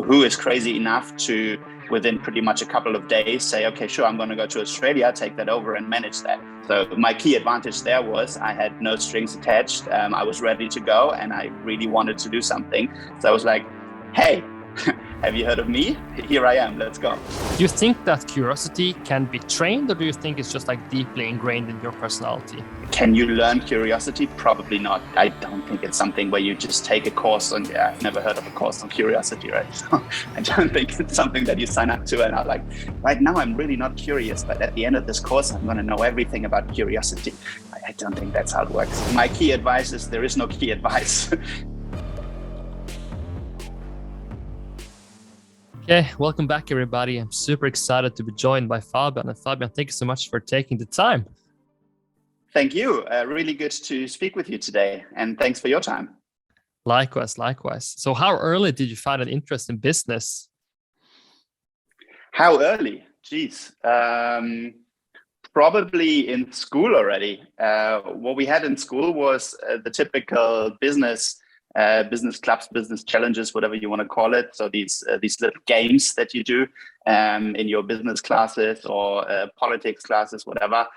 who is crazy enough to, within pretty much a couple of days, say, okay, sure, I'm going to go to Australia, take that over and manage that. So my key advantage there was I had no strings attached. I was ready to go and I really wanted to do something. So I was like, hey, have you heard of me? Here I am, let's go. Do you think that curiosity can be trained, or do you think it's just like deeply ingrained in your personality? Can you learn curiosity? Probably not. I don't think it's something where you just take a course on, I've never heard of a course on curiosity, right? So I don't think it's something that you sign up to and are like, right now I'm really not curious, but at the end of this course, I'm going to know everything about curiosity. I don't think that's how it works. My key advice is there is no key advice. Okay, welcome back everybody. I'm super excited to be joined by Fabian. And Fabian, thank you so much for taking the time. Thank you. Really good to speak with you today. And thanks for your time. Likewise. So how early did you find an interest in business? How early? Geez. Probably in school already. What we had in school was the typical business clubs, business challenges, whatever you want to call it. So these little games that you do in your business classes or politics classes, whatever,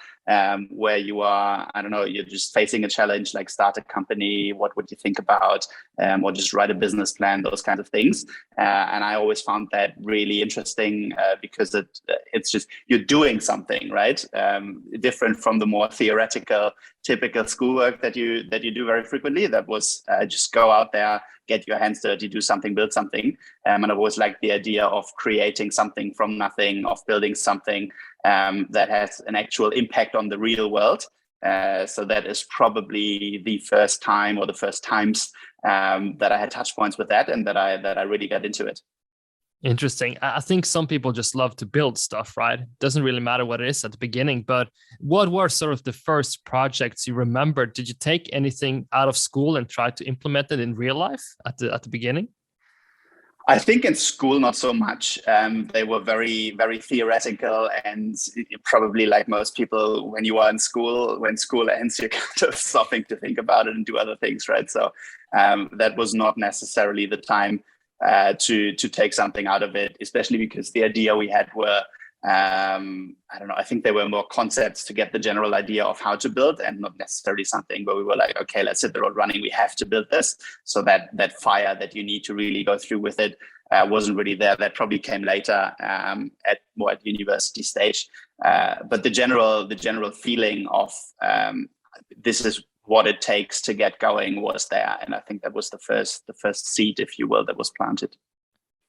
where you are, I don't know, you're just facing a challenge like start a company, what would you think about, or just write a business plan, those kinds of things. And I always found that really interesting because it's just, you're doing something, right? Different from the more theoretical, typical schoolwork that you do very frequently. That was just go out there, get your hands dirty, do something, build something. And I've always liked the idea of creating something from nothing, of building something that has an actual impact on the real world. So that is probably the first time or the first times that I had touch points with that and that I really got into it. Interesting. I think some people just love to build stuff, right? Doesn't really matter what it is at the beginning, but what were sort of the first projects you remember? Did you take anything out of school and try to implement it in real life at the beginning? I think in school, not so much. They were very, very theoretical, and probably like most people, when you are in school, when school ends, you're kind of stopping to think about it and do other things, right? So that was not necessarily the time to take something out of it, especially because the idea we had were, I don't know, I think there were more concepts to get the general idea of how to build and not necessarily something where we were like, okay, let's hit the road running. We have to build this. So that fire that you need to really go through with it wasn't really there. That probably came later at university stage. But the general feeling of this is what it takes to get going was there. And I think that was the first seed, if you will, that was planted.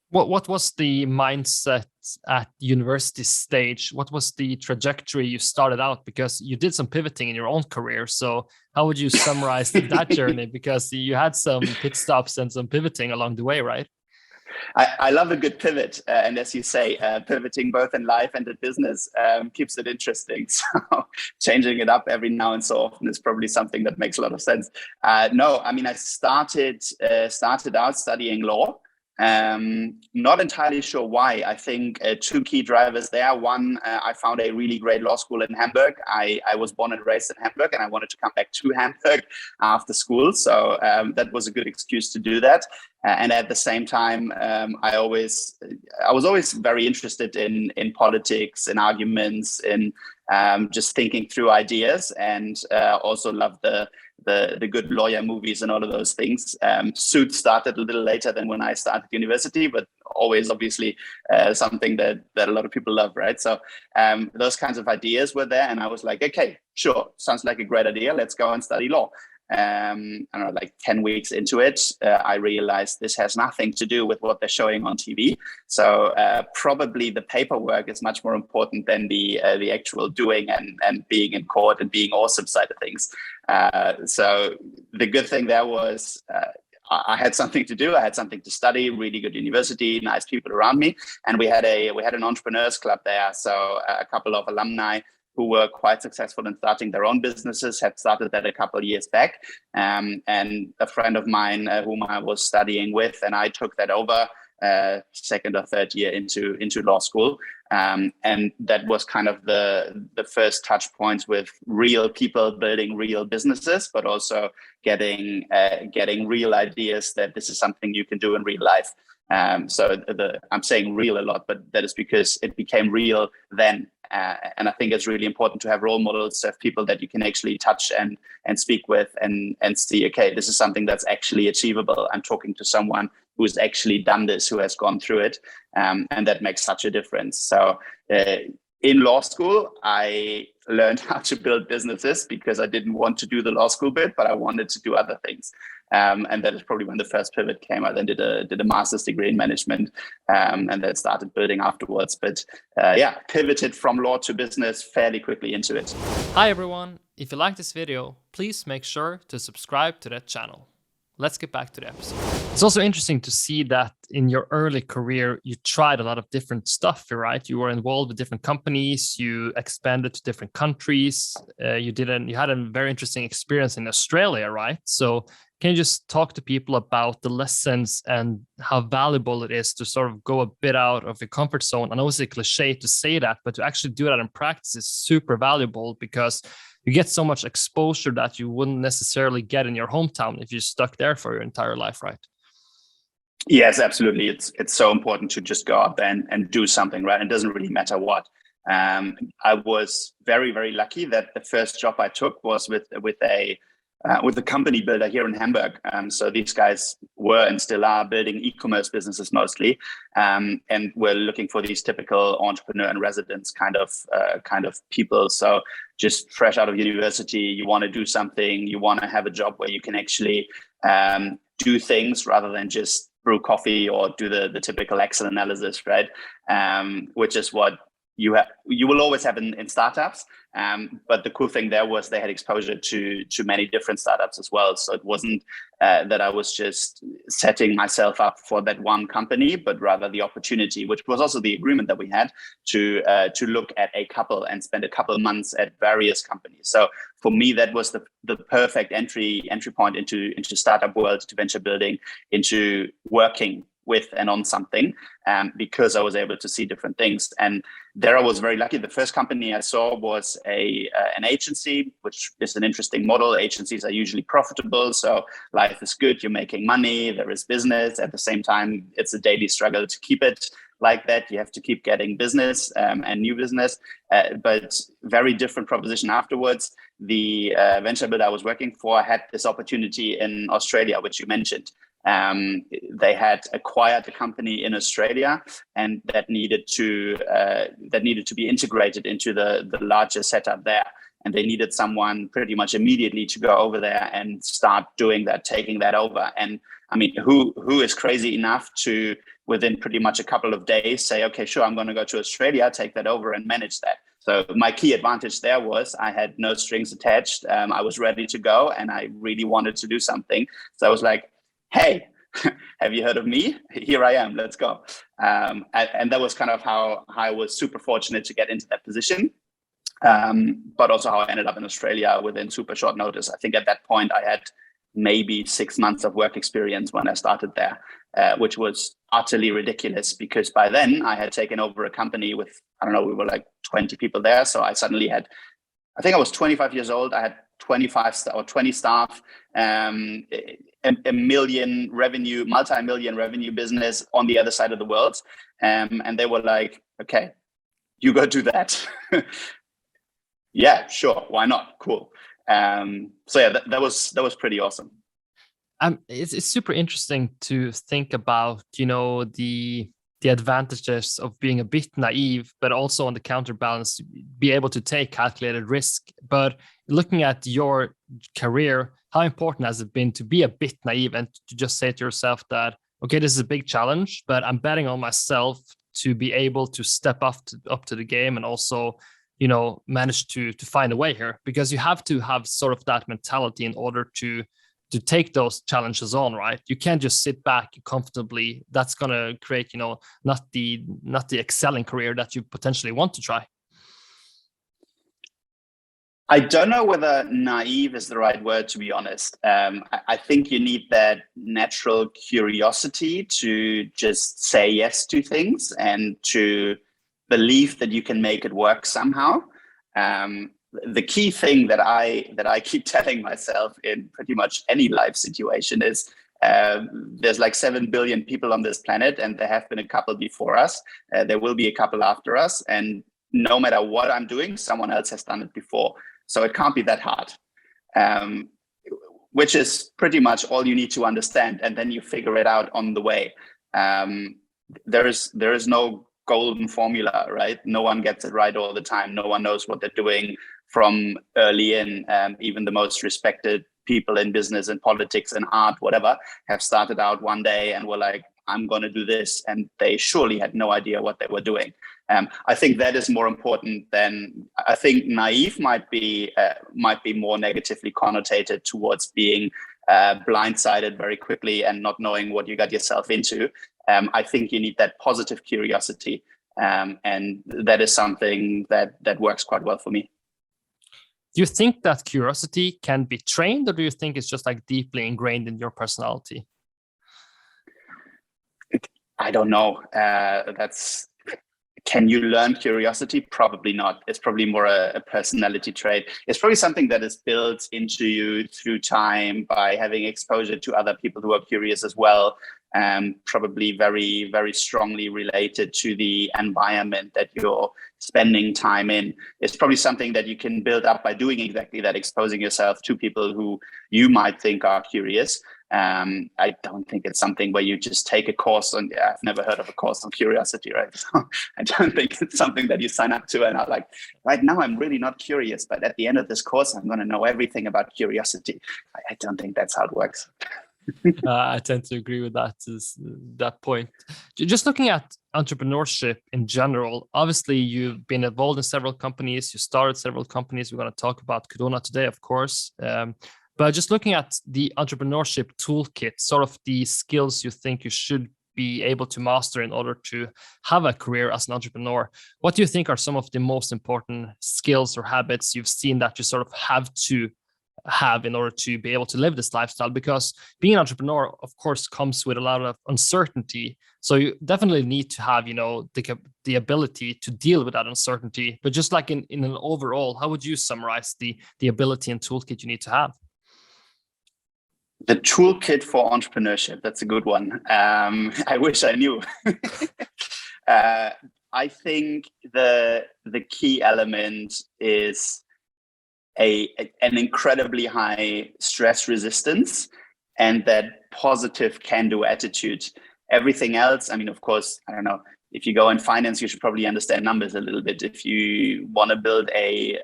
What was the mindset at university stage? What was the trajectory you started out? Because you did some pivoting in your own career. So how would you summarize that journey? Because you had some pit stops and some pivoting along the way, right? I love a good pivot. And as you say, pivoting both in life and in business keeps it interesting. So changing it up every now and so often is probably something that makes a lot of sense. No, I mean, I started out studying law. Not entirely sure why. I think two key drivers there. One, I found a really great law school in Hamburg. I was born and raised in Hamburg, and I wanted to come back to Hamburg after school. So that was a good excuse to do that. And at the same time, I was always very interested in politics, in arguments, in just thinking through ideas, and also loved the good lawyer movies and all of those things. Suits started a little later than when I started university, but always obviously something that a lot of people love, right? So those kinds of ideas were there, and I was like, okay, sure, sounds like a great idea. Let's go and study law. I don't know, like 10 weeks into it, I realized this has nothing to do with what they're showing on TV. So probably the paperwork is much more important than the actual doing and being in court and being awesome side of things. So the good thing there was I had something to do. I had something to study, really good university, nice people around me. And we had an entrepreneurs club there. So a couple of alumni who were quite successful in starting their own businesses, had started that a couple of years back. And a friend of mine whom I was studying with, and I took that over second or third year into law school. And that was kind of the first touch points with real people building real businesses, but also getting real ideas that this is something you can do in real life. So I'm saying real a lot, but that is because it became real then. And I think it's really important to have role models, to have people that you can actually touch and speak with and see, okay, this is something that's actually achievable. I'm talking to someone who's actually done this, who has gone through it. And that makes such a difference. So in law school, I learned how to build businesses because I didn't want to do the law school bit, but I wanted to do other things. And that is probably when the first pivot came. I then did a master's degree in management, and then started building afterwards. But pivoted from law to business fairly quickly into it. Hi everyone. If you like this video, please make sure to subscribe to that channel. Let's get back to the episode. It's also interesting to see that in your early career, you tried a lot of different stuff, right? You were involved with different companies, you expanded to different countries. You had a very interesting experience in Australia, right? So can you just talk to people about the lessons and how valuable it is to sort of go a bit out of your comfort zone? I know it's a cliche to say that, but to actually do that in practice is super valuable because you get so much exposure that you wouldn't necessarily get in your hometown if you're stuck there for your entire life, right? Yes, absolutely. It's so important to just go out there and do something, right? It doesn't really matter what. I was very, very lucky that the first job I took was with a company builder here in Hamburg. So these guys were and still are building e-commerce businesses mostly, and we're looking for these typical entrepreneur and residence kind of people. So just fresh out of university, you want to do something, you want to have a job where you can actually do things rather than just brew coffee or do the typical Excel analysis, right? Which is what you will always have in startups. But the cool thing there was they had exposure to many different startups as well. So it wasn't that I was just setting myself up for that one company, but rather the opportunity, which was also the agreement that we had to look at a couple and spend a couple of months at various companies. So for me, that was the perfect entry point into startup world, to venture building, into working with and on something, because I was able to see different things. And there I was very lucky. The first company I saw was an agency, which is an interesting model. Agencies are usually profitable, so life is good, you're making money, there is business. At the same time, it's a daily struggle to keep it like that. You have to keep getting business and new business, but very different proposition afterwards. The venture builder I was working for had this opportunity in Australia, which you mentioned. They had acquired a company in Australia, and that needed to be integrated into the larger setup there. And they needed someone pretty much immediately to go over there and start doing that, taking that over. And I mean, who is crazy enough to, within pretty much a couple of days, say, okay, sure, I'm going to go to Australia, take that over and manage that. So my key advantage there was I had no strings attached. I was ready to go, and I really wanted to do something. So I was like, hey, have you heard of me? Here I am, let's go. And that was kind of how I was super fortunate to get into that position. But also how I ended up in Australia within super short notice. I think at that point I had maybe 6 months of work experience when I started there, which was utterly ridiculous because by then I had taken over a company with, I don't know, we were like 20 people there. So I suddenly had, I think I was 25 years old. I had 20 staff, a million revenue, multi-million revenue business on the other side of the world. And they were like, okay, you go do that. Yeah, sure. Why not? Cool. So yeah, that was pretty awesome. It's super interesting to think about, the advantages of being a bit naive, but also on the counterbalance, be able to take calculated risk. But looking at your career, how important has it been to be a bit naive and to just say to yourself that, okay, this is a big challenge, but I'm betting on myself to be able to step up to the game and also, manage to find a way here, because you have to have sort of that mentality in order to take those challenges on, right? You can't just sit back comfortably. That's going to create, not the excelling career that you potentially want to try. I don't know whether naive is the right word, to be honest. I think you need that natural curiosity to just say yes to things and to believe that you can make it work somehow. The key thing that I keep telling myself in pretty much any life situation is There's like 7 billion people on this planet, and there have been a couple before us. There will be a couple after us, and no matter what I'm doing, someone else has done it before. So it can't be that hard, which is pretty much all you need to understand, and then you figure it out on the way. There is no golden formula, right? No one gets it right all the time. No one knows what they're doing from early in. Even the most respected people in business and politics and art, whatever, have started out one day and were like, I'm going to do this. And they surely had no idea what they were doing. I think that is more important than, I think naive might be more negatively connotated towards being blindsided very quickly and not knowing what you got yourself into. I think you need that positive curiosity. And that is something that works quite well for me. Do you think that curiosity can be trained, or do you think it's just like deeply ingrained in your personality? I don't know. Can you learn curiosity? Probably not. It's probably more a personality trait. It's probably something that is built into you through time by having exposure to other people who are curious as well. Probably very, very strongly related to the environment that you're spending time in. It's probably something that you can build up by doing exactly that, exposing yourself to people who you might think are curious. I don't think it's something where you just take a course on, I've never heard of a course on curiosity, right? So I don't think it's something that you sign up to and are like, right now I'm really not curious, but at the end of this course, I'm going to know everything about curiosity. I don't think that's how it works. I tend to agree with that point. Just looking at entrepreneurship in general, obviously you've been involved in several companies, you started several companies. We're going to talk about Kudona today, of course. But just looking at the entrepreneurship toolkit, sort of the skills you think you should be able to master in order to have a career as an entrepreneur, what do you think are some of the most important skills or habits you've seen that you sort of have to have in order to be able to live this lifestyle? Because being an entrepreneur, of course, comes with a lot of uncertainty. So you definitely need to have, the ability to deal with that uncertainty. But just like in an overall, how would you summarize the ability and toolkit you need to have? The toolkit for entrepreneurship, that's a good one. I wish I knew. I think the key element is an incredibly high stress resistance and that positive can-do attitude. Everything else, I mean, of course, I don't know, if you go in finance, you should probably understand numbers a little bit. If you want to build a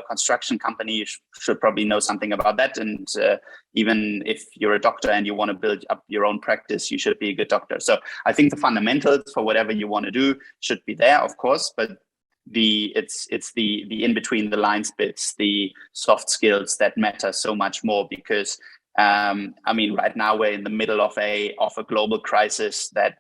construction company, you should probably know something about that. And even if you're a doctor and you want to build up your own practice, you should be a good doctor. So I think the fundamentals for whatever you want to do should be there, of course, but it's the in between the lines bits, the soft skills that matter so much more, because I mean, right now we're in the middle of a global crisis that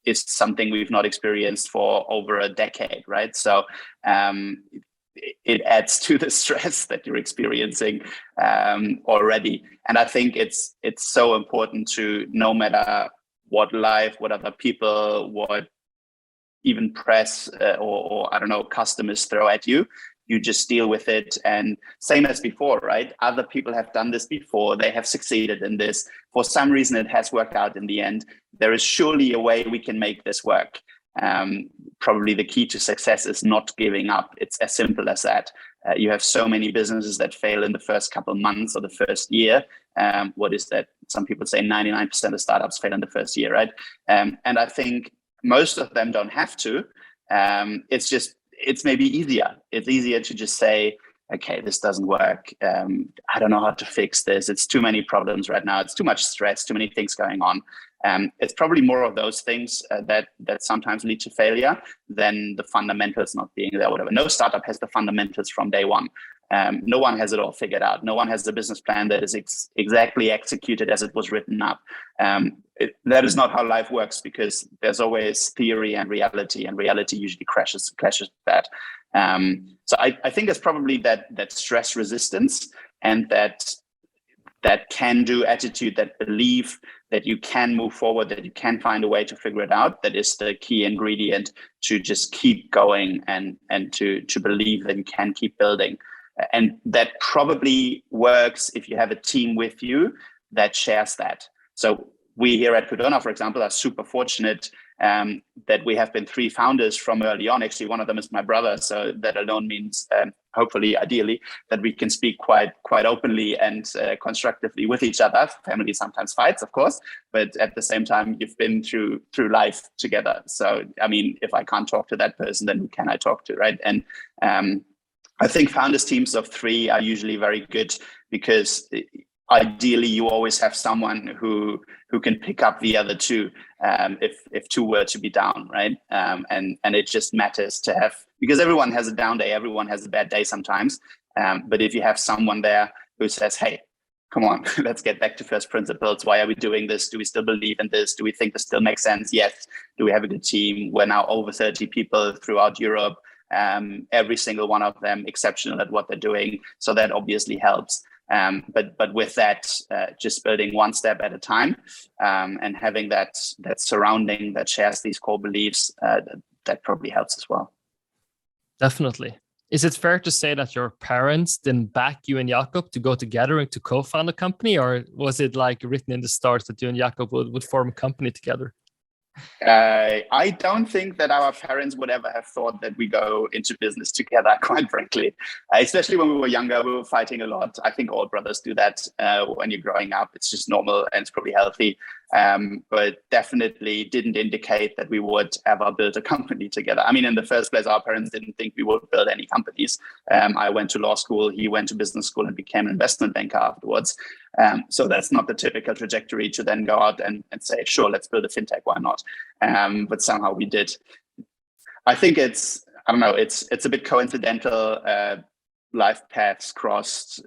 is something we've not experienced for over a decade, right? So it adds to the stress that you're experiencing already. And I think it's so important to, no matter what life, what other people, what even press or I don't know, customers throw at you, you just deal with it. And same as before, right? Other people have done this before. They have succeeded in this. For some reason, it has worked out in the end. There is surely a way we can make this work. Probably the key to success is not giving up. It's as simple as that. You have so many businesses that fail in the first couple of months or the first year. What is that? Some people say 99% of startups fail in the first year, right? And I think most of them don't have to. It's maybe easier. It's easier to just say, okay, this doesn't work. I don't know how to fix this. It's too many problems right now. It's too much stress, too many things going on. It's probably more of those things that sometimes lead to failure than the fundamentals not being there, whatever. No startup has the fundamentals from day one. No one has it all figured out. No one has the business plan that is exactly executed as it was written up. That is not how life works, because there's always theory and reality usually clashes with that. So I think it's probably that stress resistance and that can-do attitude, that belief that you can move forward, that you can find a way to figure it out. That is the key ingredient to just keep going and to believe that you can keep building. And that probably works if you have a team with you that shares that. So we here at Kudona, for example, are super fortunate that we have been 3 founders from early on. Actually, one of them is my brother. So that alone means, hopefully, ideally, that we can speak quite openly and constructively with each other. Family sometimes fights, of course, but at the same time, you've been through life together. So, I mean, if I can't talk to that person, then who can I talk to, right? And I think founders teams of 3 are usually very good because ideally you always have someone who can pick up the other 2 if 2 were to be down, right? And it just matters to have, because everyone has a down day, everyone has a bad day sometimes. But if you have someone there who says, hey, come on, let's get back to first principles. Why are we doing this? Do we still believe in this? Do we think this still makes sense? Yes. Do we have a good team? We're now over 30 people throughout Europe. Every single one of them exceptional at what they're doing. So that obviously helps. But with that, just building one step at a time, and having that surrounding that shares these core beliefs, that probably helps as well. Definitely. Is it fair to say that your parents didn't back you and Jakob to go together and to co-found a company, or was it like written in the stars that you and Jakob would form a company together? I don't think that our parents would ever have thought that we go into business together, quite frankly. Especially when we were younger, we were fighting a lot. I think all brothers do that when you're growing up. It's just normal and it's probably healthy. But definitely didn't indicate that we would ever build a company together. I mean, in the first place, our parents didn't think we would build any companies. I went to law school, he went to business school and became an investment banker afterwards. So that's not the typical trajectory to then go out and say, sure, let's build a fintech, why not? But somehow we did. I think it's a bit coincidental. Life paths crossed,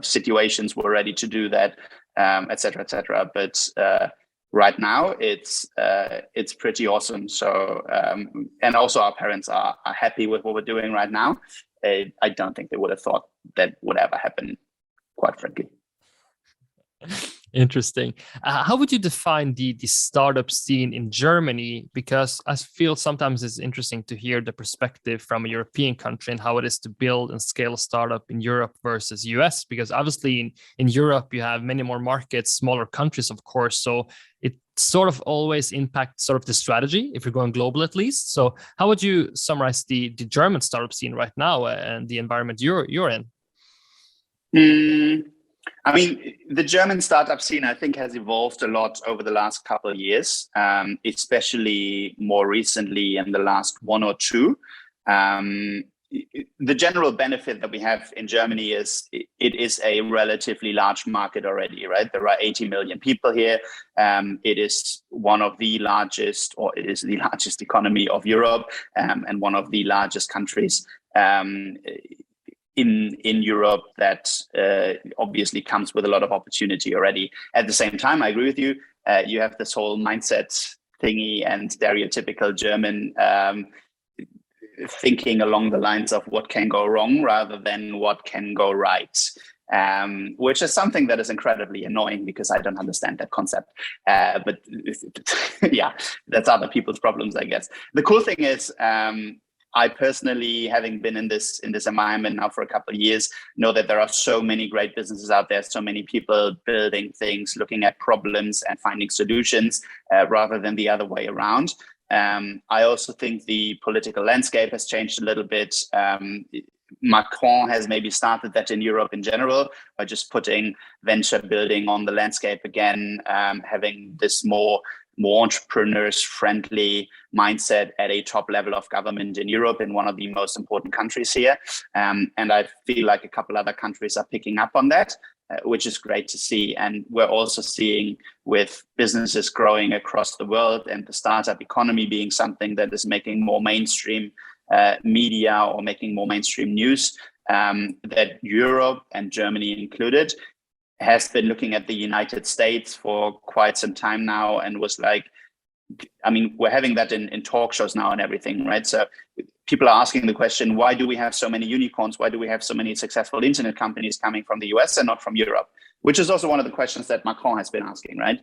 situations were ready to do that, et cetera. But right now it's pretty awesome. So, and also our parents are happy with what we're doing right now. I don't think they would have thought that would ever happen, quite frankly. Interesting. How would you define the startup scene in Germany? Because I feel sometimes it's interesting to hear the perspective from a European country and how it is to build and scale a startup in Europe versus US. Because obviously in Europe, you have many more markets, smaller countries, of course. So it sort of always impacts sort of the strategy if you're going global at least. So how would you summarize the German startup scene right now and the environment you're in? I mean, the German startup scene, I think, has evolved a lot over the last couple of years, especially more recently in the last 1 or 2. The general benefit that we have in Germany is it is a relatively large market already, right? There are 80 million people here. It is one of the largest, or it is the largest economy of Europe, and one of the largest countries in Europe that obviously comes with a lot of opportunity already. At the same time, I agree with you. You have this whole mindset thingy and stereotypical German thinking along the lines of what can go wrong rather than what can go right, which is something that is incredibly annoying because I don't understand that concept. But yeah, that's other people's problems, I guess. The cool thing is, I personally, having been in this environment now for a couple of years, know that there are so many great businesses out there, so many people building things, looking at problems and finding solutions rather than the other way around. I also think the political landscape has changed a little bit. Macron has maybe started that in Europe in general by just putting venture building on the landscape again, having this more entrepreneurs friendly mindset at a top level of government in Europe, in one of the most important countries here. And I feel like a couple other countries are picking up on that, which is great to see. And we're also seeing with businesses growing across the world and the startup economy being something that is making more mainstream media or making more mainstream news, that Europe, and Germany included, has been looking at the United States for quite some time now and was like, I mean, we're having that in talk shows now and everything, right? So people are asking the question, why do we have so many unicorns? Why do we have so many successful internet companies coming from the US and not from Europe? which is also one of the questions that Macron has been asking, right?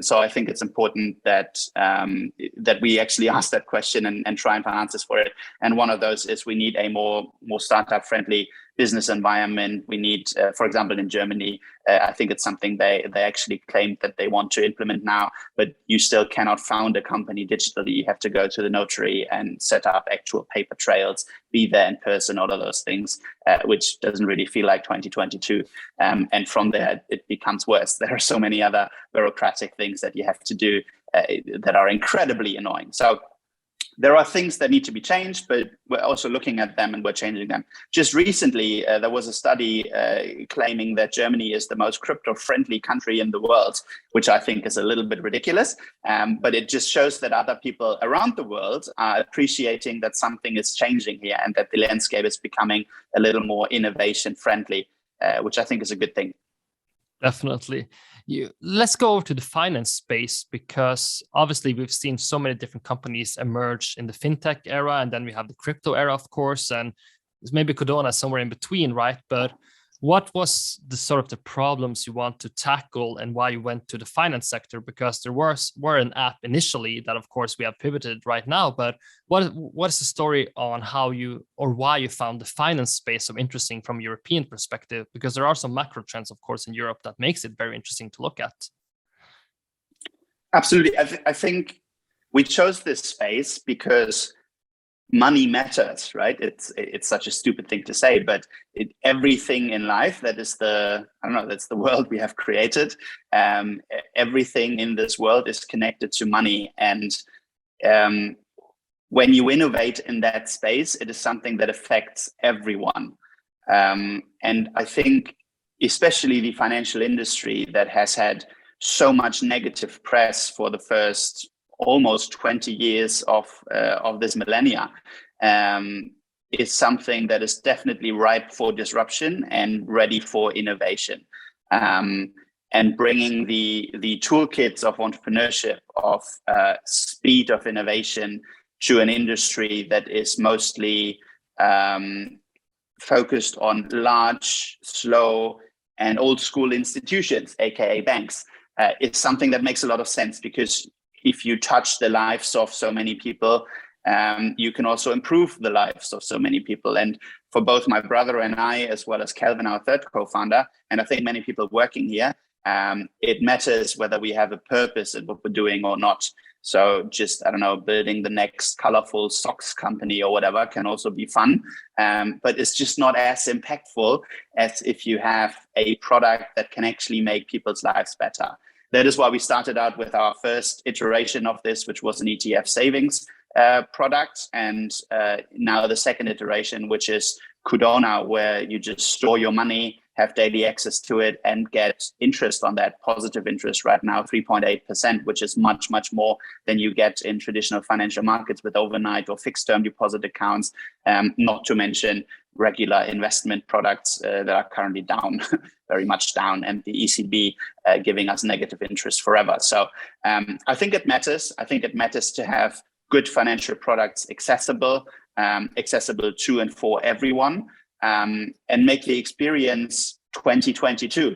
So I think it's important that that we actually ask that question and try and find answers for it. And one of those is we need a more startup-friendly business environment. We need, for example, in Germany, I think it's something they actually claimed that they want to implement now, but you still cannot found a company digitally. You have to go to the notary and set up actual paper trails, be there in person, all of those things, which doesn't really feel like 2022. And from there, it becomes worse. There are so many other bureaucratic things that you have to do that are incredibly annoying. So there are things that need to be changed, but we're also looking at them and we're changing them. Just recently, there was a study claiming that Germany is the most crypto-friendly country in the world, which I think is a little bit ridiculous. But it just shows that other people around the world are appreciating that something is changing here and that the landscape is becoming a little more innovation-friendly, which I think is a good thing. Definitely. Let's go over to the finance space, because obviously we've seen so many different companies emerge in the fintech era, and then we have the crypto era, of course, and maybe Kudona somewhere in between, right? But what was the sort of the problems you want to tackle and why you went to the finance sector? Because there were an app initially that, of course, we have pivoted right now. But what is the story on how you or why you found the finance space so interesting from a European perspective? Because there are some macro trends, of course, in Europe that makes it very interesting to look at. Absolutely. I think we chose this space because money matters, right? It's such a stupid thing to say, but everything in life that's the world we have created. Everything in this world is connected to money, and when you innovate in that space, it is something that affects everyone. And I think especially the financial industry that has had so much negative press for the first almost 20 years of this millennia, is something that is definitely ripe for disruption and ready for innovation. And bringing the toolkits of entrepreneurship, of speed of innovation to an industry that is mostly focused on large, slow, and old school institutions, aka banks, is something that makes a lot of sense, because if you touch the lives of so many people, you can also improve the lives of so many people. And for both my brother and I, as well as Kelvin, our third co-founder, and I think many people working here, it matters whether we have a purpose in what we're doing or not. So just, I don't know, building the next colorful socks company or whatever can also be fun, but it's just not as impactful as if you have a product that can actually make people's lives better. That is why we started out with our first iteration of this, which was an ETF savings product. And now the second iteration, which is Kudona, where you just store your money, have daily access to it, and get interest on that, positive interest right now, 3.8%, which is much, much more than you get in traditional financial markets with overnight or fixed term deposit accounts, not to mention regular investment products that are currently down, very much down, and the ECB giving us negative interest forever. So I think it matters. I think it matters to have good financial products accessible to and for everyone, and make the experience 2022.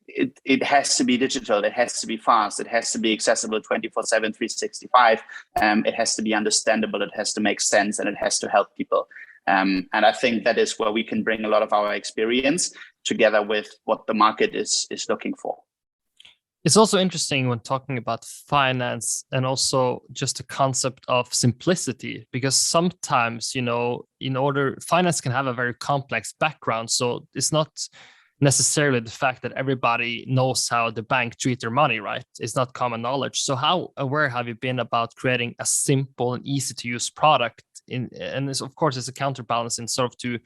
It has to be digital. It has to be fast. It has to be accessible 24/7, 365. It has to be understandable. It has to make sense, and it has to help people. And I think that is where we can bring a lot of our experience together with what the market is looking for. It's also interesting when talking about finance and also just the concept of simplicity, because sometimes, finance can have a very complex background. So it's not necessarily the fact that everybody knows how the bank treat their money, right? It's not common knowledge. So how aware have you been about creating a simple and easy to use product? And this, of course, is a counterbalance in sort of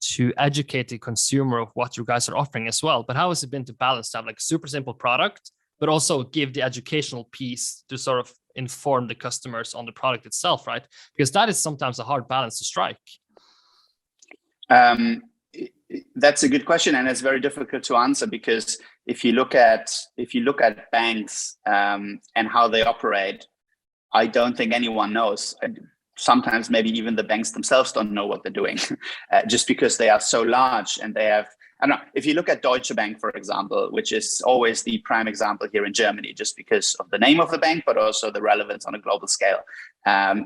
to educate the consumer of what you guys are offering as well. But how has it been to balance to have like a super simple product, but also give the educational piece to sort of inform the customers on the product itself, right? Because that is sometimes a hard balance to strike. That's a good question, and it's very difficult to answer, because if you look at banks and how they operate, I don't think anyone knows. Sometimes maybe even the banks themselves don't know what they're doing, just because they are so large and they have I don't know, if you look at Deutsche Bank, for example, which is always the prime example here in Germany, just because of the name of the bank, but also the relevance on a global scale.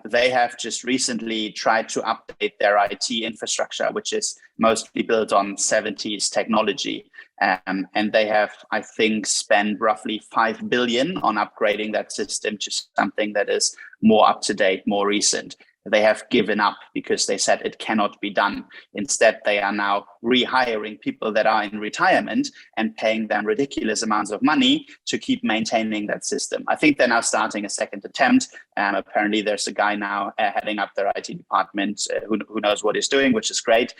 They have just recently tried to update their IT infrastructure, which is mostly built on 70s technology. And they have, I think, spent roughly 5 billion on upgrading that system to something that is more up to date, more recent. They have given up because they said it cannot be done. Instead, they are now rehiring people that are in retirement and paying them ridiculous amounts of money to keep maintaining that system. I think they're now starting a second attempt. Apparently, there's a guy now heading up their IT department who knows what he's doing, which is great.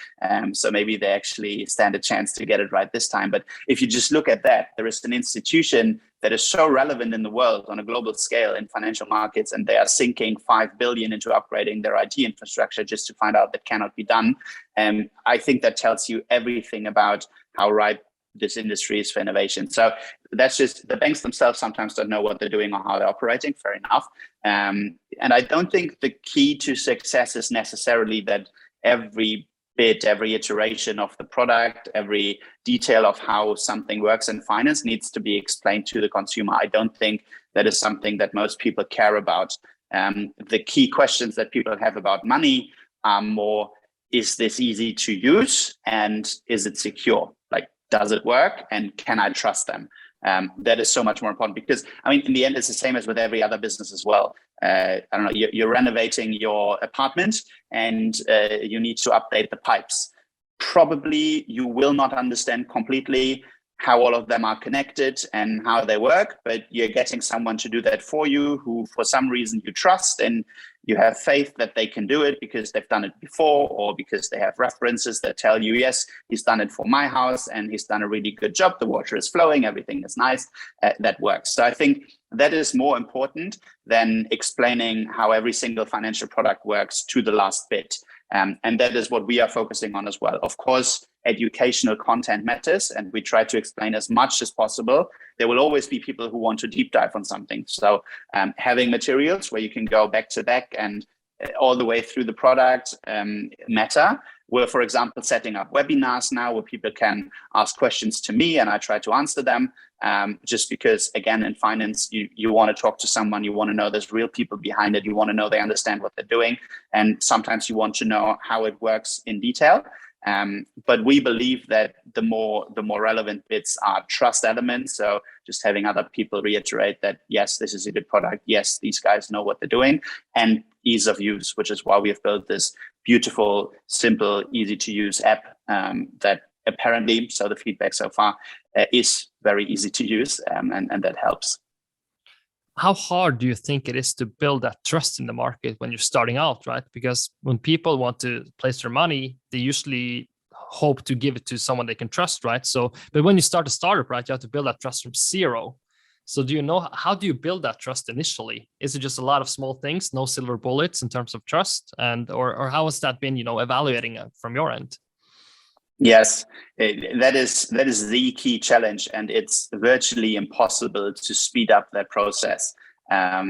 So maybe they actually stand a chance to get it right this time. But if you just look at that, there is an institution that is so relevant in the world on a global scale in financial markets, and they are sinking 5 billion into upgrading their IT infrastructure just to find out that cannot be done. And I think that tells you everything about how ripe this industry is for innovation. So that's just, the banks themselves sometimes don't know what they're doing or how they're operating, fair enough. And I don't think the key to success is necessarily that every bit, every iteration of the product, every detail of how something works in finance needs to be explained to the consumer. I don't think that is something that most people care about. The key questions that people have about money are more, is this easy to use and is it secure? Like, does it work and can I trust them? That is so much more important because, I mean, in the end, it's the same as with every other business as well. I don't know, you're renovating your apartment and you need to update the pipes. Probably you will not understand completely how all of them are connected and how they work, but you're getting someone to do that for you who for some reason you trust and you have faith that they can do it because they've done it before or because they have references that tell you, yes, he's done it for my house and he's done a really good job. The water is flowing, everything is nice, that works. So I think that is more important than explaining how every single financial product works to the last bit. And that is what we are focusing on as well. Of course, educational content matters, and we try to explain as much as possible. There will always be people who want to deep dive on something. So having materials where you can go back to back and all the way through the product matter. We're, for example, setting up webinars now where people can ask questions to me and I try to answer them. Just because, again, in finance, you want to talk to someone, you want to know there's real people behind it, you want to know they understand what they're doing, and sometimes you want to know how it works in detail. But we believe that the more relevant bits are trust elements. So just having other people reiterate that, yes, this is a good product. Yes, these guys know what they're doing, and ease of use, which is why we have built this beautiful, simple, easy to use app that apparently, so the feedback so far is very easy to use, and that helps. How hard do you think it is to build that trust in the market when you're starting out, right? Because when people want to place their money, they usually hope to give it to someone they can trust, right? So, but when you start a startup, right, you have to build that trust from zero. So do you know, how do you build that trust initially? Is it just a lot of small things, no silver bullets in terms of trust? And, or how has that been, evaluating it from your end? Yes, that is the key challenge, and it's virtually impossible to speed up that process. I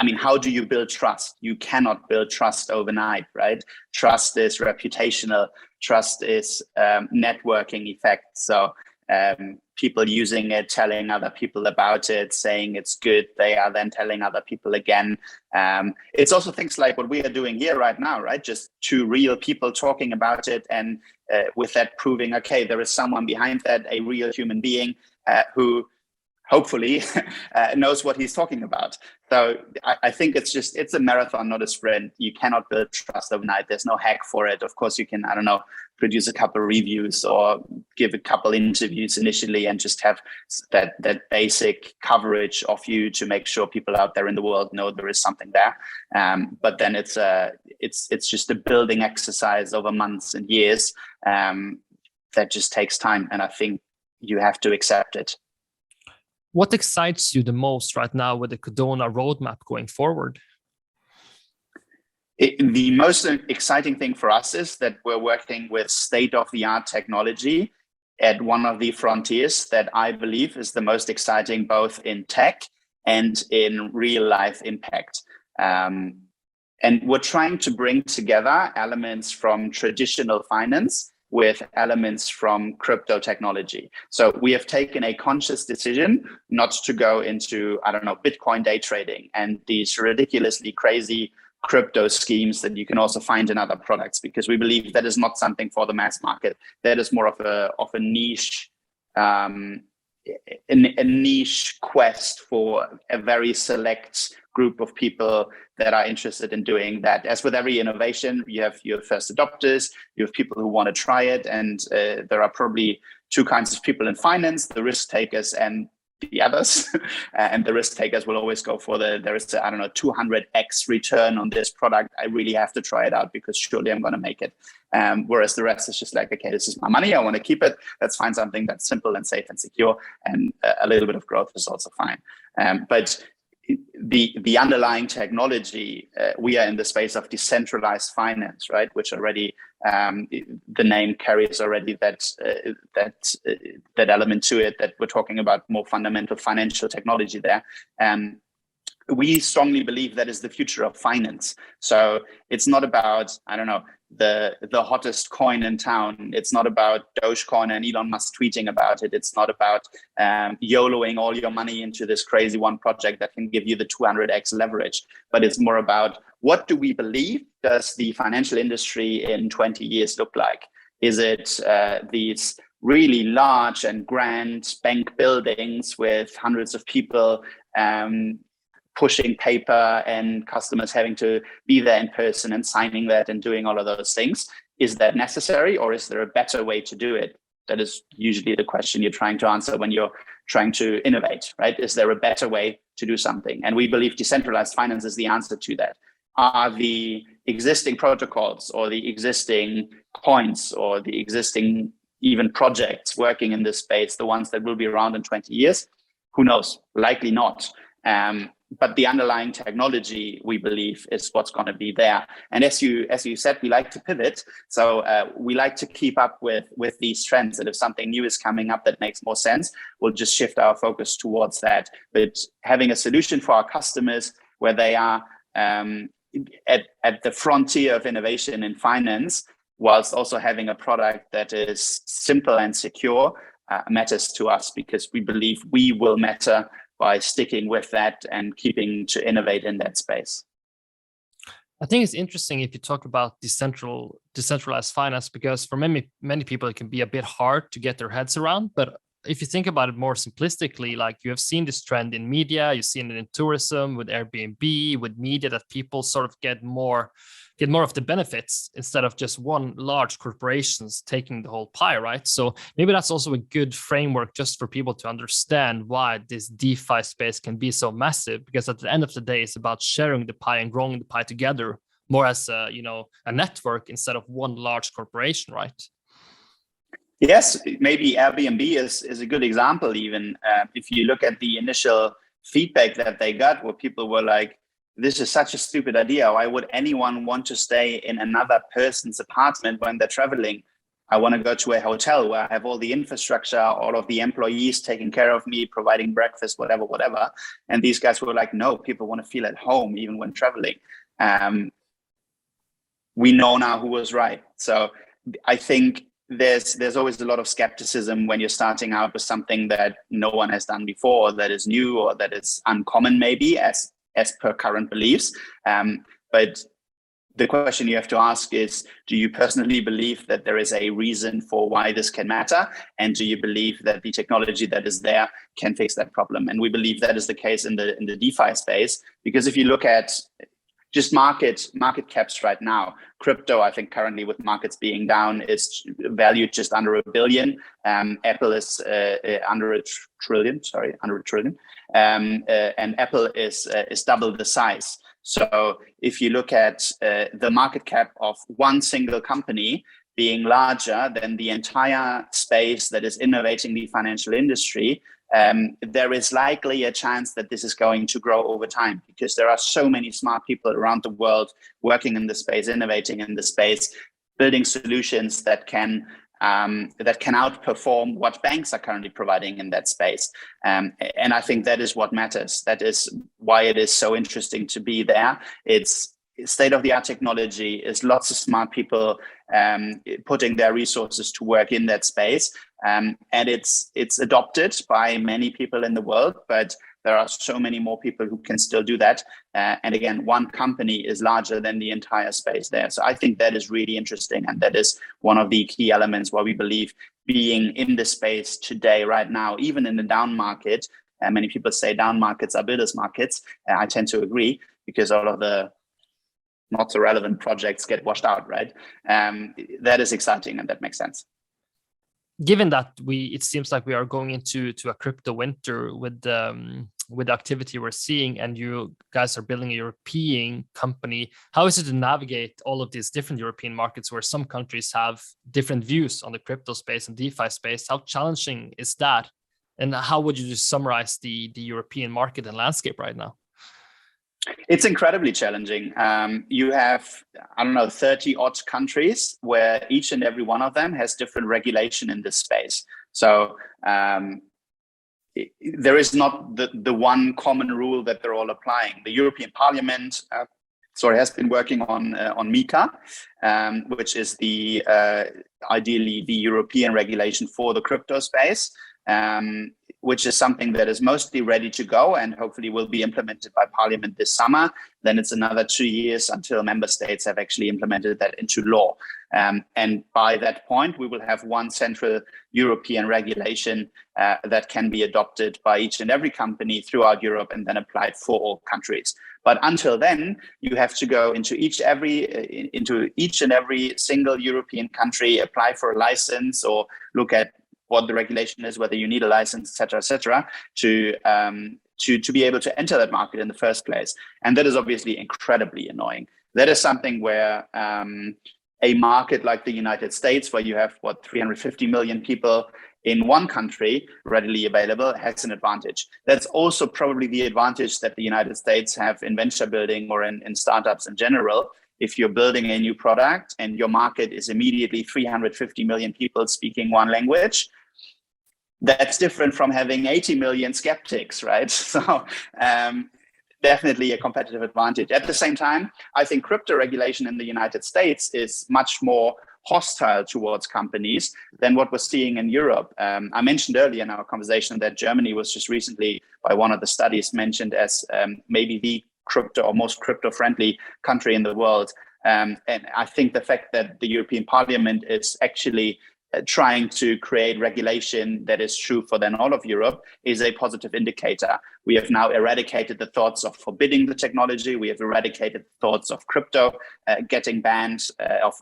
mean, how do you build trust? You cannot build trust overnight, right? Trust is reputational. Trust is networking effect. So people using it, telling other people about it, saying it's good. They are then telling other people again. It's also things like what we are doing here right now, right? Just two real people talking about it, and with that proving, okay, there is someone behind that, a real human being who hopefully knows what he's talking about. So I think it's a marathon, not a sprint. You cannot build trust overnight. There's no hack for it. Of course, you can, I don't know, produce a couple of reviews or give a couple interviews initially and just have that basic coverage of you to make sure people out there in the world know there is something there. But then it's just a building exercise over months and years that just takes time. And I think you have to accept it. What excites you the most right now with the Kudona Roadmap going forward? The most exciting thing for us is that we're working with state-of-the-art technology at one of the frontiers that I believe is the most exciting, both in tech and in real-life impact. And we're trying to bring together elements from traditional finance with elements from crypto technology. So we have taken a conscious decision not to go into, I don't know, Bitcoin day trading and these ridiculously crazy crypto schemes that you can also find in other products, because we believe that is not something for the mass market. That is more of a niche, a niche quest for a very select group of people that are interested in doing that. As with every innovation, you have your first adopters, you have people who want to try it, and there are probably two kinds of people in finance: the risk takers and the others. And the risk takers will always go for there is I don't know, 200x return on this product. I really have to try it out because surely I'm going to make it. Whereas the rest is just like, okay, this is my money, I want to keep it. Let's find something that's simple and safe and secure, and a little bit of growth is also fine. But the underlying technology, we are in the space of decentralized finance, right? Which already the name carries already that element to it, that we're talking about more fundamental financial technology there. We strongly believe that is the future of finance. So it's not about, I don't know, the hottest coin in town. It's not about Dogecoin and Elon Musk tweeting about it. It's not about YOLOing all your money into this crazy one project that can give you the 200x leverage. But it's more about, what do we believe does the financial industry in 20 years look like? Is it these really large and grand bank buildings with hundreds of people pushing paper and customers having to be there in person and signing that and doing all of those things? Is that necessary, or is there a better way to do it? That is usually the question you're trying to answer when you're trying to innovate, right? Is there a better way to do something? And we believe decentralized finance is the answer to that. Are the existing protocols or the existing coins or the existing even projects working in this space the ones that will be around in 20 years? Who knows? Likely not. But the underlying technology, we believe, is what's going to be there. And as you said, we like to pivot. So we like to keep up with these trends. And if something new is coming up that makes more sense, we'll just shift our focus towards that. But having a solution for our customers where they are at the frontier of innovation in finance, whilst also having a product that is simple and secure, matters to us, because we believe we will matter by sticking with that and keeping to innovate in that space. I think it's interesting if you talk about decentralized finance, because for many people, it can be a bit hard to get their heads around. But if you think about it more simplistically, like you have seen this trend in media, you've seen it in tourism, with Airbnb, with media, that people sort of get more of the benefits instead of just one large corporations taking the whole pie, right? So maybe that's also a good framework just for people to understand why this DeFi space can be so massive, because at the end of the day, it's about sharing the pie and growing the pie together, more as a network instead of one large corporation, right? Yes, maybe Airbnb is a good example. Even if you look at the initial feedback that they got, where people were like, this is such a stupid idea. Why would anyone want to stay in another person's apartment when they're traveling? I want to go to a hotel where I have all the infrastructure, all of the employees taking care of me, providing breakfast, whatever. And these guys were like, no, people want to feel at home even when traveling. We know now who was right. So I think there's always a lot of skepticism when you're starting out with something that no one has done before, that is new or that is uncommon, maybe as per current beliefs. But the question you have to ask is, do you personally believe that there is a reason for why this can matter? And do you believe that the technology that is there can fix that problem? And we believe that is the case in the DeFi space, because if you look at just market caps right now, crypto, I think currently with markets being down, is valued just under $1 billion. Apple is under a trillion. And Apple is double the size. So if you look at the market cap of one single company being larger than the entire space that is innovating the financial industry, there is likely a chance that this is going to grow over time, because there are so many smart people around the world working in the space, innovating in the space, building solutions that can outperform what banks are currently providing in that space. And I think that is what matters. That is why it is so interesting to be there. It's state-of-the-art technology, is lots of smart people putting their resources to work in that space, and it's adopted by many people in the world, but there are so many more people who can still do that. And again, one company is larger than the entire space there. So I think that is really interesting. And that is one of the key elements where we believe being in the space today, right now, even in the down market, many people say down markets are builders markets. I tend to agree, because all of the not so relevant projects get washed out, right? That is exciting, and that makes sense. Given that it seems like we are going into a crypto winter with the activity we're seeing, and you guys are building a European company, how is it to navigate all of these different European markets where some countries have different views on the crypto space and DeFi space? How challenging is that? And how would you just summarize the European market and landscape right now? It's incredibly challenging. You have, 30 odd countries where each and every one of them has different regulation in this space. So there is not the one common rule that they're all applying. The European Parliament has been working on MiCA, which is ideally the European regulation for the crypto space. Which is something that is mostly ready to go and hopefully will be implemented by Parliament this summer. Then it's another 2 years until member states have actually implemented that into law. And by that point, we will have one central European regulation that can be adopted by each and every company throughout Europe and then applied for all countries. But until then, you have to go into each and every single European country, apply for a license, or look at what the regulation is, whether you need a license, et cetera, to be able to enter that market in the first place. And that is obviously incredibly annoying. That is something where a market like the United States, where you have 350 million people in one country readily available, has an advantage. That's also probably the advantage that the United States have in venture building or in startups in general. If you're building a new product and your market is immediately 350 million people speaking one language, that's different from having 80 million skeptics, right? So definitely a competitive advantage. At the same time, I think crypto regulation in the United States is much more hostile towards companies than what we're seeing in Europe. I mentioned earlier in our conversation that Germany was just recently, by one of the studies, mentioned as maybe the crypto or most crypto-friendly country in the world. And I think the fact that the European Parliament is actually trying to create regulation that is true for then all of Europe is a positive indicator. We have now eradicated the thoughts of forbidding the technology. We have eradicated the thoughts of crypto getting banned, of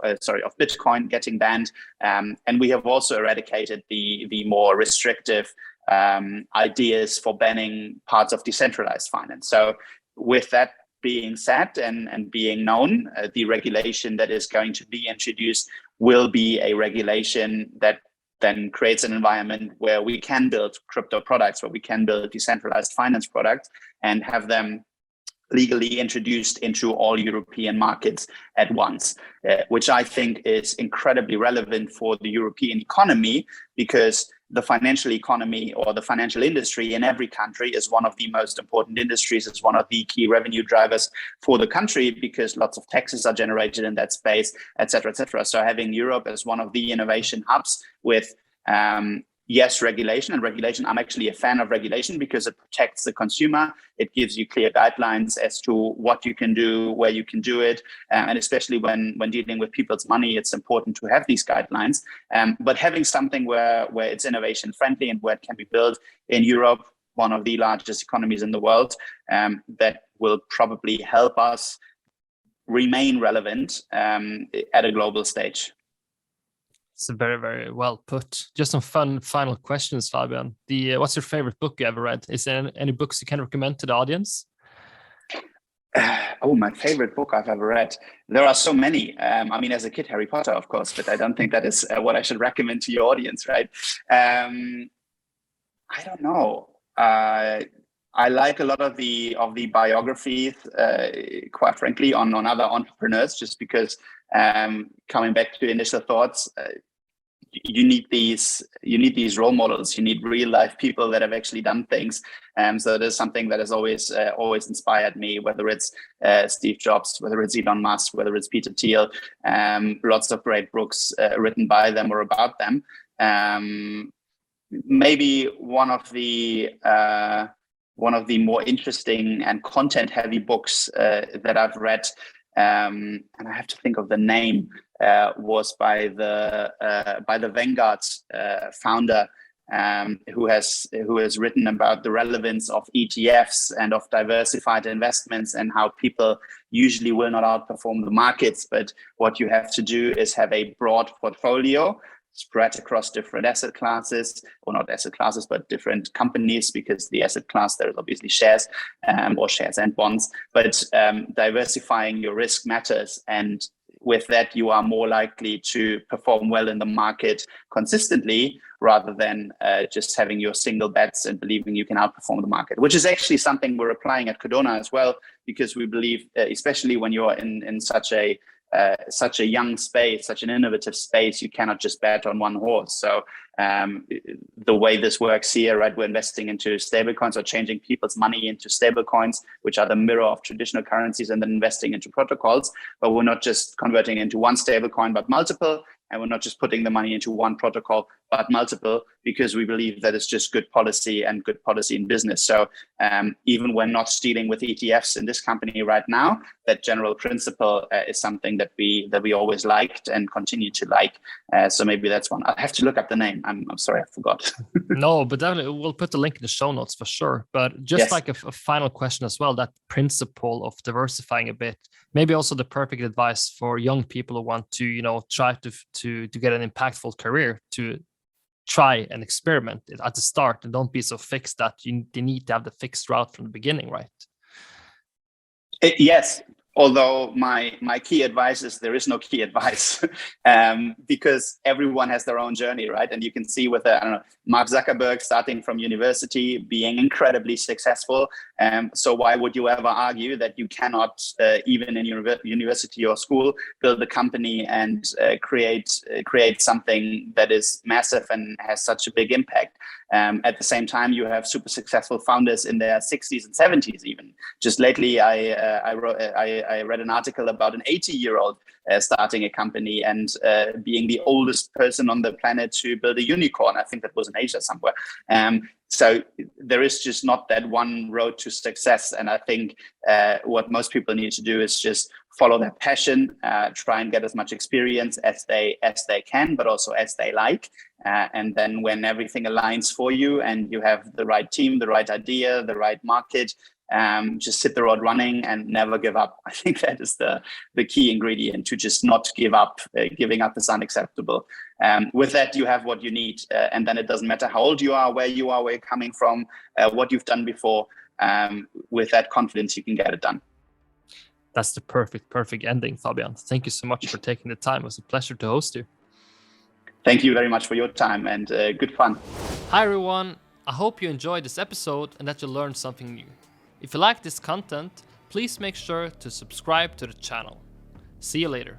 Bitcoin getting banned. And we have also eradicated the more restrictive ideas for banning parts of decentralized finance. So with that being said and being known, the regulation that is going to be introduced will be a regulation that then creates an environment where we can build crypto products, where we can build decentralized finance products and have them legally introduced into all European markets at once, which I think is incredibly relevant for the European economy, because the financial economy or the financial industry in every country is one of the most important industries. It's one of the key revenue drivers for the country because lots of taxes are generated in that space, et cetera, et cetera. So having Europe as one of the innovation hubs with yes, regulation. And regulation, I'm actually a fan of regulation because it protects the consumer. It gives you clear guidelines as to what you can do, where you can do it. And especially when dealing with people's money, it's important to have these guidelines. But having something where it's innovation friendly and where it can be built in Europe, one of the largest economies in the world, that will probably help us remain relevant at a global stage. It's very, very well put. Just some fun final questions, Fabian. What's your favorite book you ever read? Is there any books you can recommend to the audience? My favorite book I've ever read. There are so many. I mean, as a kid, Harry Potter, of course, but I don't think that is what I should recommend to your audience, right? I don't know. I like a lot of the biographies, quite frankly, on other entrepreneurs, just because coming back to initial thoughts, you need these role models. You need real life people that have actually done things. So there's something that has always inspired me, whether it's Steve Jobs, whether it's Elon Musk, whether it's Peter Thiel. Lots of great books written by them or about them. Maybe one of the more interesting and content-heavy books that I've read, and I have to think of the name, was by the Vanguard founder, who has written about the relevance of ETFs and of diversified investments, and how people usually will not outperform the markets, but what you have to do is have a broad portfolio spread across different asset classes, or not asset classes, but different companies, because the asset class, there is obviously shares, or shares and bonds, but diversifying your risk matters. And with that, you are more likely to perform well in the market consistently, rather than just having your single bets and believing you can outperform the market, which is actually something we're applying at Kudona as well, because we believe, especially when you're in such a young space, such an innovative space, you cannot just bet on one horse. So the way this works here, right, we're investing into stablecoins, or changing people's money into stablecoins, which are the mirror of traditional currencies, and then investing into protocols. But we're not just converting into one stablecoin, but multiple. And we're not just putting the money into one protocol, but multiple, because we believe that it's just good policy and good policy in business. So even when not dealing with ETFs in this company right now, that general principle is something that we always liked and continue to like. So maybe that's one. I'll have to look up the name. I'm sorry, I forgot. No, but definitely we'll put the link in the show notes for sure. But just Yes. like a final question as well, that principle of diversifying a bit, maybe also the perfect advice for young people who want to, try to get an impactful career, to try and experiment it at the start, and don't be so fixed that you need to have the fixed route from the beginning, right? Yes. Although my key advice is there is no key advice, because everyone has their own journey, right? And you can see with Mark Zuckerberg starting from university, being incredibly successful. So why would you ever argue that you cannot, even in university or school, build a company and create something that is massive and has such a big impact? At the same time, you have super successful founders in their 60s and 70s even. Just lately, I read an article about an 80-year-old starting a company and being the oldest person on the planet to build a unicorn. I think that was in Asia somewhere. So there is just not that one road to success. And I think what most people need to do is just follow their passion, try and get as much experience as they can, but also as they like. And then when everything aligns for you and you have the right team, the right idea, the right market, just hit the road running and never give up. I think that is the key ingredient, to just not give up. Giving up is unacceptable. With that, you have what you need. And then it doesn't matter how old you are, where you're coming from, what you've done before. With that confidence, you can get it done. That's the perfect ending, Fabian. Thank you so much for taking the time. It was a pleasure to host you. Thank you very much for your time, and good fun. Hi, everyone. I hope you enjoyed this episode and that you learned something new. If you like this content, please make sure to subscribe to the channel. See you later.